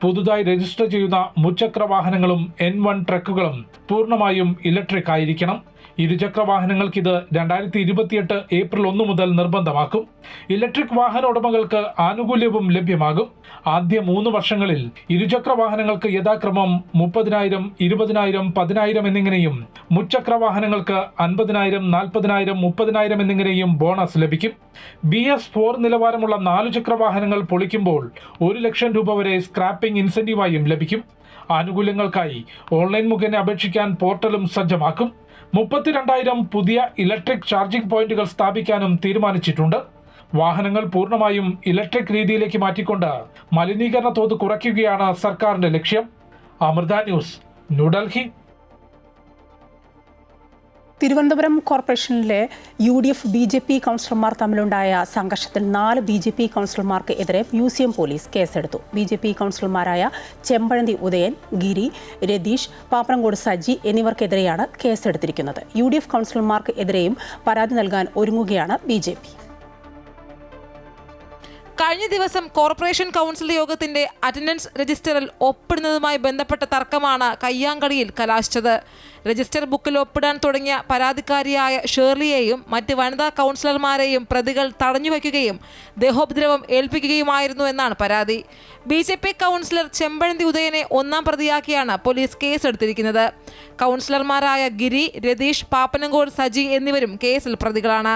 പുതുതായി രജിസ്റ്റർ ചെയ്യുന്ന മുച്ചക്ര വാഹനങ്ങളും N1 ട്രക്കുകളും പൂർണ്ണമായും ഇലക്ട്രിക് ആയിരിക്കണം. ഇരുചക്ര വാഹനങ്ങൾക്ക് ഇത് 2028 ഏപ്രിൽ 1 മുതൽ നിർബന്ധമാക്കും. ഇലക്ട്രിക് വാഹന ഉടമകൾക്ക് ആനുകൂല്യവും ലഭ്യമാകും. ആദ്യ 3 വർഷങ്ങളിൽ ഇരുചക്ര വാഹനങ്ങൾക്ക് യഥാക്രമം 30,000, 20,000, 10,000 എന്നിങ്ങനെയും മുച്ചക്ര വാഹനങ്ങൾക്ക് 50,000, 40,000, 30,000 എന്നിങ്ങനെയും ബോണസ് ലഭിക്കും. BS4 നിലവാരമുള്ള 4 ചക്ര വാഹനങ്ങൾ പൊളിക്കുമ്പോൾ 1 ലക്ഷം രൂപ വരെ സ്ക്രാപ്പിംഗ് ഇൻസെന്റീവായും ലഭിക്കും. ആനുകൂല്യങ്ങൾക്കായി ഓൺലൈൻ മുഖേന അപേക്ഷിക്കാൻ പോർട്ടലും സജ്ജമാക്കും. 32,000 പുതിയ ഇലക്ട്രിക് ചാർജിംഗ് പോയിന്റുകൾ സ്ഥാപിക്കാനും തീരുമാനിച്ചിട്ടുണ്ട്. വാഹനങ്ങൾ പൂർണ്ണമായും ഇലക്ട്രിക് രീതിയിലേക്ക് മാറ്റിക്കൊണ്ട് മലിനീകരണ തോത് കുറയ്ക്കുകയാണ് സർക്കാരിന്റെ ലക്ഷ്യം. അമൃത ന്യൂസ്, ന്യൂഡൽഹി. തിരുവനന്തപുരം കോർപ്പറേഷനിലെ UDF BJP കൗൺസിലർമാർ തമ്മിലുണ്ടായ സംഘർഷത്തിൽ 4 BJP കൗൺസിലർമാർക്ക് എതിരെ മ്യൂസിയം പോലീസ് കേസെടുത്തു. BJP കൗൺസിലർമാരായ ചെമ്പഴന്തി ഉദയൻ, ഗിരി, രതീഷ്, പാപ്പനംകോട് സജി എന്നിവർക്കെതിരെയാണ് കേസെടുത്തിരിക്കുന്നത്. UDF കൗൺസിലർമാർക്ക് എതിരെയും പരാതി നൽകാൻ ഒരുങ്ങുകയാണ് BJP. കഴിഞ്ഞ ദിവസം കോർപ്പറേഷൻ കൗൺസിൽ യോഗത്തിന്റെ അറ്റൻഡൻസ് രജിസ്റ്ററിൽ ഒപ്പിടുന്നതുമായി ബന്ധപ്പെട്ട തർക്കമാണ് കയ്യാങ്കളിയിൽ കലാശിച്ചത്. രജിസ്റ്റർ ബുക്കിൽ ഒപ്പിടാൻ തുടങ്ങിയ പരാതിക്കാരിയായ ഷേർലിയെയും മറ്റ് വനിതാ കൗൺസിലർമാരെയും പ്രതികൾ തടഞ്ഞുവയ്ക്കുകയും ദേഹോപദ്രവം ഏൽപ്പിക്കുകയുമായിരുന്നു എന്നാണ് പരാതി. BJP കൗൺസിലർ ചെമ്പഴന്തി ഉദയനെ 1-ാം പ്രതിയാക്കിയാണ് പോലീസ് കേസെടുത്തിരിക്കുന്നത്. കൗൺസിലർമാരായ ഗിരി, രതീഷ്, പാപ്പനംകോട് സജി എന്നിവരും കേസിൽ പ്രതികളാണ്.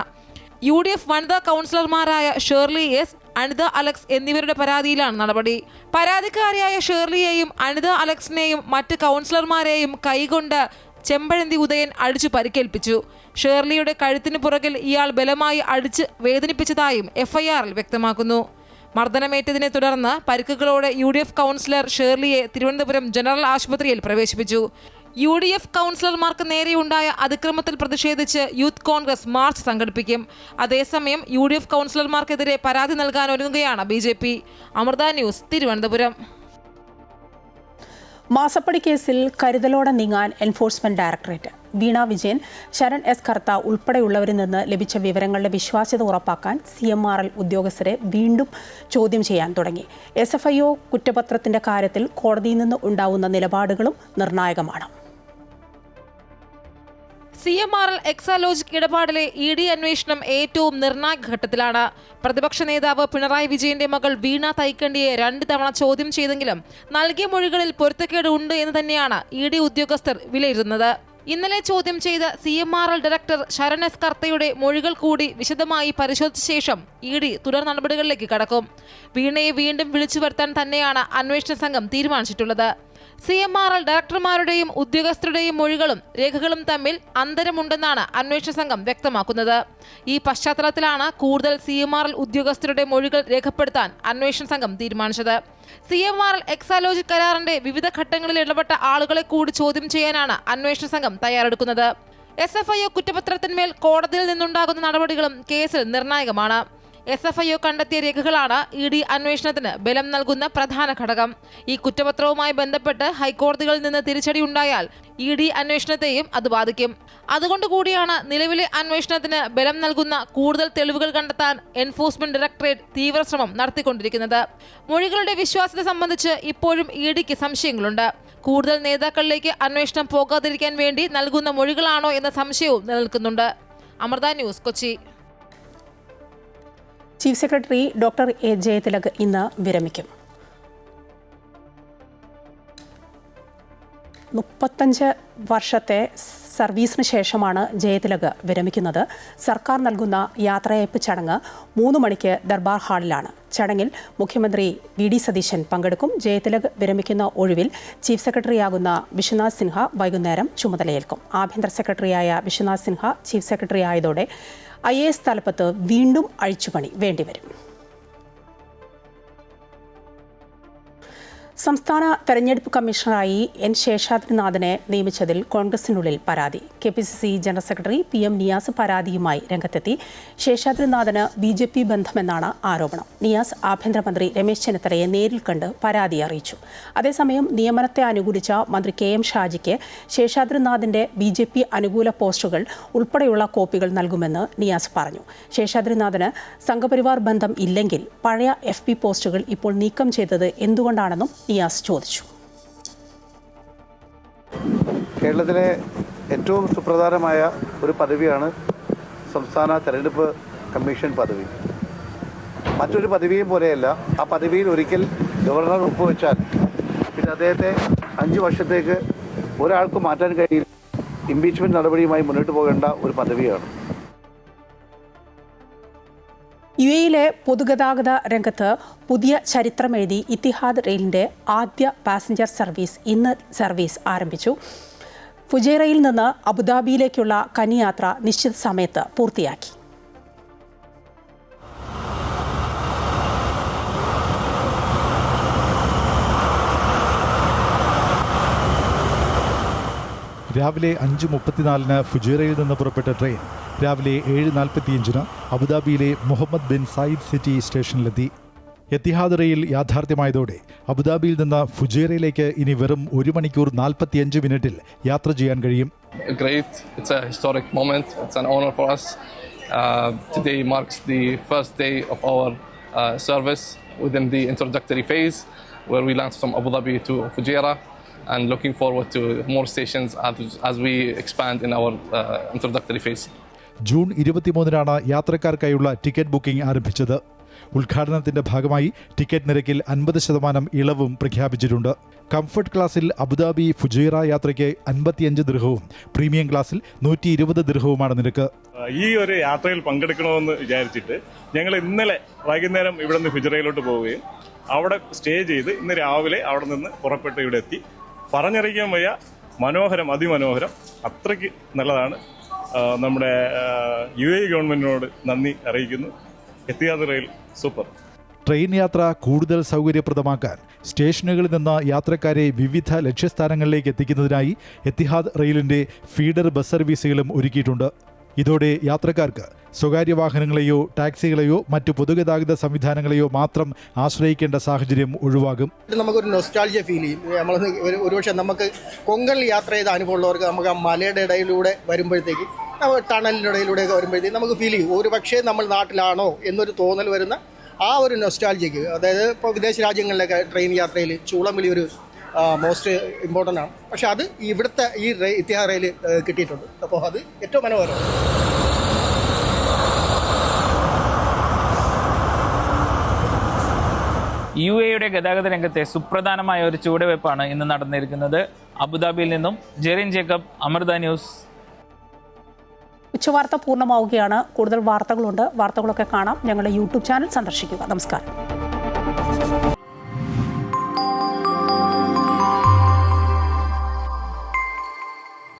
UDF വനിതാ കൗൺസിലർമാരായ ഷേർലി എസ്, അനിത അലക്സ് എന്നിവരുടെ പരാതിയിലാണ് നടപടി. പരാതിക്കാരിയായ ഷേർലിയെയും അനിത അലക്സിനെയും മറ്റ് കൗൺസിലർമാരെയും കൈകൊണ്ട് ചെമ്പഴന്തി ഉദയൻ അടിച്ചു പരിക്കേൽപ്പിച്ചു. ഷേർലിയുടെ കഴുത്തിന് പുറകിൽ ഇയാൾ ബലമായി അടിച്ച് വേദനിപ്പിച്ചതായും FIR-ൽ വ്യക്തമാക്കുന്നു. മർദ്ദനമേറ്റതിനെ തുടർന്ന് പരിക്കുകളോടെ UDF കൗൺസിലർ ഷേർലിയെ തിരുവനന്തപുരം ജനറൽ ആശുപത്രിയിൽ പ്രവേശിപ്പിച്ചു. UDF കൗൺസിലർമാർക്ക് നേരെയുണ്ടായ അതിക്രമത്തിൽ പ്രതിഷേധിച്ച് യൂത്ത് കോൺഗ്രസ് മാർച്ച് സംഘടിപ്പിക്കും. അതേസമയം UDF കൗൺസിലർമാർക്കെതിരെ പരാതി നൽകാൻ ഒരുങ്ങുകയാണ് BJP. അമൃത ന്യൂസ്, തിരുവനന്തപുരം. മാസപ്പടി കേസിൽ കരുതലോടെ നീങ്ങാൻ enforcement directorate. Veena Vijayan, Sharan S കർത്ത ഉൾപ്പെടെയുള്ളവരിൽ നിന്ന് ലഭിച്ച വിവരങ്ങളുടെ വിശ്വാസ്യത ഉറപ്പാക്കാൻ CMRL ഉദ്യോഗസ്ഥരെ വീണ്ടും ചോദ്യം ചെയ്യാൻ തുടങ്ങി. SFIO കുറ്റപത്രത്തിന്റെ കാര്യത്തിൽ കോടതിയിൽ നിന്ന് ഉണ്ടാവുന്ന നിലപാടുകളും നിർണായകമാണ്. CMRL എക്സാലോജിക് ഇടപാടിലെ ED അന്വേഷണം ഏറ്റവും നിർണായക ഘട്ടത്തിലാണ്. പ്രതിപക്ഷ നേതാവ് പിണറായി വിജയന്റെ മകൾ വീണ തൈക്കണ്ടിയെ 2 തവണ ചോദ്യം ചെയ്തെങ്കിലും നൽകിയ മൊഴികളിൽ പൊരുത്തക്കേട് ഉണ്ട് എന്ന് തന്നെയാണ് ED ഉദ്യോഗസ്ഥർ വിലയിരുത്തുന്നത്. ഇന്നലെ ചോദ്യം ചെയ്ത CMRL ഡയറക്ടർ ശരൺ എസ് കർത്തയുടെ മൊഴികൾ കൂടി വിശദമായി പരിശോധിച്ച ശേഷം ED തുടർ നടപടികളിലേക്ക് കടക്കും. വീണയെ വീണ്ടും വിളിച്ചു വരുത്താൻ തന്നെയാണ് അന്വേഷണ സംഘം തീരുമാനിച്ചിട്ടുള്ളത്. CMRL ഡയറക്ടർമാരുടെയും ഉദ്യോഗസ്ഥരുടെയും മൊഴികളും രേഖകളും തമ്മിൽ അന്തരമുണ്ടെന്നാണ് അന്വേഷണ സംഘം വ്യക്തമാക്കുന്നത്. ഈ പശ്ചാത്തലത്തിലാണ് കൂടുതൽ CMRL ഉദ്യോഗസ്ഥരുടെ മൊഴികൾ രേഖപ്പെടുത്താൻ അന്വേഷണ സംഘം തീരുമാനിച്ചത്. CMRL എക്സാലോജിക് കരാറിന്റെ വിവിധ ഘട്ടങ്ങളിൽ ഇടപെട്ട ആളുകളെ കൂടി ചോദ്യം ചെയ്യാനാണ് അന്വേഷണ സംഘം തയ്യാറെടുക്കുന്നത്. SFIO കുറ്റപത്രത്തിന്മേൽ കോടതിയിൽ നിന്നുണ്ടാകുന്ന നടപടികളും കേസിൽ നിർണായകമാണ്. SFIO കണ്ടെത്തിയ രേഖകളാണ് ED അന്വേഷണത്തിന് ബലം നൽകുന്ന പ്രധാന ഘടകം. ഈ കുറ്റപത്രവുമായി ബന്ധപ്പെട്ട് ഹൈക്കോടതികളിൽ നിന്ന് തിരിച്ചടി ഉണ്ടായാൽ ED അന്വേഷണത്തെയും അത് ബാധിക്കും. അതുകൊണ്ടുകൂടിയാണ് നിലവിലെ അന്വേഷണത്തിന് ബലം നൽകുന്ന കൂടുതൽ തെളിവുകൾ കണ്ടെത്താൻ എൻഫോഴ്സ്മെന്റ് ഡയറക്ടറേറ്റ് തീവ്രശ്രമം നടത്തിക്കൊണ്ടിരിക്കുന്നത്. മൊഴികളുടെ വിശ്വാസ്യത സംബന്ധിച്ച് ഇപ്പോഴും EDക്ക് സംശയങ്ങളുണ്ട്. കൂടുതൽ നേതാക്കളിലേക്ക് അന്വേഷണം പോകാതിരിക്കാൻ വേണ്ടി നൽകുന്ന മൊഴികളാണോ എന്ന സംശയവും നിലനിൽക്കുന്നുണ്ട്. Amrita news, Kochi. Chief secretary doctor A. Jayathilak ഇന്ന് വിരമിക്കും. 35 വർഷത്തെ സർവീസിന് ശേഷമാണ് ജയതിലക് വിരമിക്കുന്നത്. സർക്കാർ നൽകുന്ന യാത്രയയപ്പ് ചടങ്ങ് 3 മണിക്ക് ദർബാർ ഹാളിലാണ്. ചടങ്ങിൽ മുഖ്യമന്ത്രി VD സതീശൻ പങ്കെടുക്കും. ജയതിലക് വിരമിക്കുന്ന ഒഴിവിൽ ചീഫ് സെക്രട്ടറിയാകുന്ന വിശ്വനാഥ് സിൻഹ വൈകുന്നേരം ചുമതലയേൽക്കും. ആഭ്യന്തര സെക്രട്ടറിയായ വിശ്വനാഥ് സിൻഹ ചീഫ് സെക്രട്ടറി ആയതോടെ IAS തലപ്പത്ത് വീണ്ടും അഴിച്ചുപണി വേണ്ടിവരും. സംസ്ഥാന തെരഞ്ഞെടുപ്പ് കമ്മീഷണറായി N. ശേഷാദ്രിനാഥിനെ നിയമിച്ചതിൽ കോൺഗ്രസിനുള്ളിൽ പരാതി. KPCC general secretary PM Niyas പരാതിയുമായി രംഗത്തെത്തി. ശേഷാദ്രിനാഥിന് BJP ബന്ധമെന്നാണ് ആരോപണം. നിയാസ് ആഭ്യന്തരമന്ത്രി രമേശ് ചെന്നിത്തലയെ നേരിൽ കണ്ട് പരാതി അറിയിച്ചു. അതേസമയം നിയമനത്തെ അനുകൂലിച്ച മന്ത്രി KM ഷാജിക്ക് ശേഷാദ്രിനാഥിന്റെ BJP അനുകൂല പോസ്റ്ററുകൾ ഉൾപ്പെടെയുള്ള കോപ്പികൾ നൽകുമെന്ന് നിയാസ് പറഞ്ഞു. ശേഷാദ്രിനാഥിന് സംഘപരിവാർ ബന്ധം ഇല്ലെങ്കിൽ പഴയ FP പോസ്റ്റുകൾ ഇപ്പോൾ നീക്കം ചെയ്തത് എന്തുകൊണ്ടാണെന്നും നിയാസ് ചോദിച്ചു. കേരളത്തിലെ ഏറ്റവും സുപ്രധാനമായ ഒരു പദവിയാണ് സംസ്ഥാന തെരഞ്ഞെടുപ്പ് കമ്മീഷൻ പദവി. മറ്റൊരു പദവിയും പോലെയല്ല. ആ പദവിയിൽ ഒരിക്കൽ ഗവർണർ ഒപ്പുവെച്ചാൽ പിന്നെ അദ്ദേഹത്തെ 5 വർഷത്തേക്ക് ഒരാൾക്ക് മാറ്റാൻ കഴിയില്ല. ഇംപീച്ച്മെന്റ് നടപടിയുമായി മുന്നോട്ട് പോകേണ്ട ഒരു പദവിയാണ്. UAE-യിലെ പൊതുഗതാഗത രംഗത്ത് പുതിയ ചരിത്രമെഴുതി ഇത്തിഹാദ് റെയിലിന്റെ ആദ്യ പാസഞ്ചർ സർവീസ് ഇന്ന് സർവീസ് ആരംഭിച്ചു. ഫുജൈറയിൽ നിന്ന് അബുദാബിയിലേക്കുള്ള കന്നിയാത്ര നിശ്ചിത സമയത്ത് പൂർത്തിയാക്കി. രാവിലെ 5:34 ഫുജൈറയിൽ നിന്ന് പുറപ്പെട്ട ട്രെയിൻ രാവിലെ 7:45 അബുദാബിയിലെ മുഹമ്മദ് ബിൻ സായിദ് സിറ്റി സ്റ്റേഷനിലെത്തി. എത്തിഹാദ് റെയിൽ യാഥാർത്ഥ്യമായതോടെ അബുദാബിയിൽ നിന്ന് ഫുജൈറയിലേക്ക് ഇനി വെറും 1 മണിക്കൂർ 45 മിനിറ്റിൽ യാത്ര ചെയ്യാൻ കഴിയും. Great. It's a historic moment. It's an honor for us. Today marks the first day of our service within the introductory phase, where we launched from Abu Dhabi to Fujairah, and looking forward to more stations as we expand in our introductory phase. June 23 യാത്രക്കാർക്കായുള്ള ticket booking ആരംഭിച്ചത്. ഉദ്ഘാടനത്തിന്റെ ഭാഗമായി ticket നിരക്കിൽ 50% ഇളവും പ്രഖ്യാപിച്ചിട്ടുണ്ട്. Comfort ക്ലാസ്സിൽ Abu Dhabi Fujairah യാത്രയ്ക്ക് 55 ദിർഹവും premium ക്ലാസ്സിൽ 120 ദിർഹവുമാണ് നിരക്ക്. ഈ ഒരു യാത്രയിൽ പങ്കെടുക്കണമെന്ന് വിചാരിച്ചിട്ട് ഞങ്ങൾ ഇന്നലെ വൈകുന്നേരം ഇവിടെ നിന്ന് ഫുജൈറയിലോട്ട് പോവുകയും അവിടെ സ്റ്റേ ചെയ്ത് ഇന്ന് രാവിലെ അവിടെ നിന്ന് പുറപ്പെട്ട് ഇവിടെ എത്തി. പറഞ്ഞറിയിക്കാൻ വയ്യ, മനോഹരം, അതിമനോഹരം, അത്രയ്ക്ക് നല്ലതാണ്. നമ്മുടെ UAE ഗവൺമെന്റിനോട് നന്ദി അറിയിക്കുന്നു. Etihad rail super. ട്രെയിൻ യാത്ര കൂടുതൽ സൗകര്യപ്രദമാക്കാൻ സ്റ്റേഷനുകളിൽ നിന്ന് യാത്രക്കാരെ വിവിധ ലക്ഷ്യസ്ഥാനങ്ങളിലേക്ക് എത്തിക്കുന്നതിനായി എത്തിഹാദ് റെയിലിന്റെ ഫീഡർ ബസ് സർവീസുകളും ഒരുക്കിയിട്ടുണ്ട്. ഇതോടെ യാത്രക്കാർക്ക് സ്വകാര്യ വാഹനങ്ങളെയോ ടാക്സികളെയോ മറ്റു പൊതുഗതാഗത സംവിധാനങ്ങളെയോ മാത്രം ആശ്രയിക്കേണ്ട സാഹചര്യം ഒഴിവാകും. നമുക്കൊരു നൊസ്റ്റാൾജിയ ഫീൽ ചെയ്യും. നമ്മൾ ഒരുപക്ഷെ നമുക്ക് കൊങ്കണിൽ യാത്ര ചെയ്ത അനുഭവമുള്ളവർക്ക് നമുക്ക് ആ മലയുടെ ഇടയിലൂടെ വരുമ്പോഴത്തേക്ക് ടണലിൻ്റെ ഇടയിലൂടെയൊക്കെ വരുമ്പോഴത്തേക്ക് നമുക്ക് ഫീൽ ചെയ്യും ഒരു പക്ഷേ നമ്മൾ നാട്ടിലാണോ എന്നൊരു തോന്നൽ വരുന്ന ആ ഒരു നൊസ്റ്റാൾജിക്ക്. അതായത് ഇപ്പോൾ വിദേശ രാജ്യങ്ങളിലൊക്കെ ട്രെയിൻ യാത്രയിൽ ചൂളംവിളി ഒരു മോസ്റ്റ് ഇമ്പോർട്ടൻ്റ് ആണ്. പക്ഷെ അത് ഇവിടുത്തെ ഈ എത്തിഹാദ് റെയിൽ കിട്ടിയിട്ടുണ്ട്. അപ്പോൾ അത് ഏറ്റവും മനോഹരമാണ്. UAEയുടെ ഗതാഗത രംഗത്തെ സുപ്രധാനമായ ഒരു ചുവടുവയ്പ്പാണ് ഇന്ന് നടന്നിരിക്കുന്നത്. അബുദാബിയിൽ നിന്നും ജെറിൻ ജേക്കബ്, അമൃത ന്യൂസ്. ഉച്ചവാർത്ത പൂർണ്ണമാവുകയാണ്. കൂടുതൽ വാർത്തകളുണ്ട്. വാർത്തകളൊക്കെ കാണാം. ഞങ്ങളുടെ YouTube ചാനൽ സന്ദർശിക്കുക. നമസ്കാരം.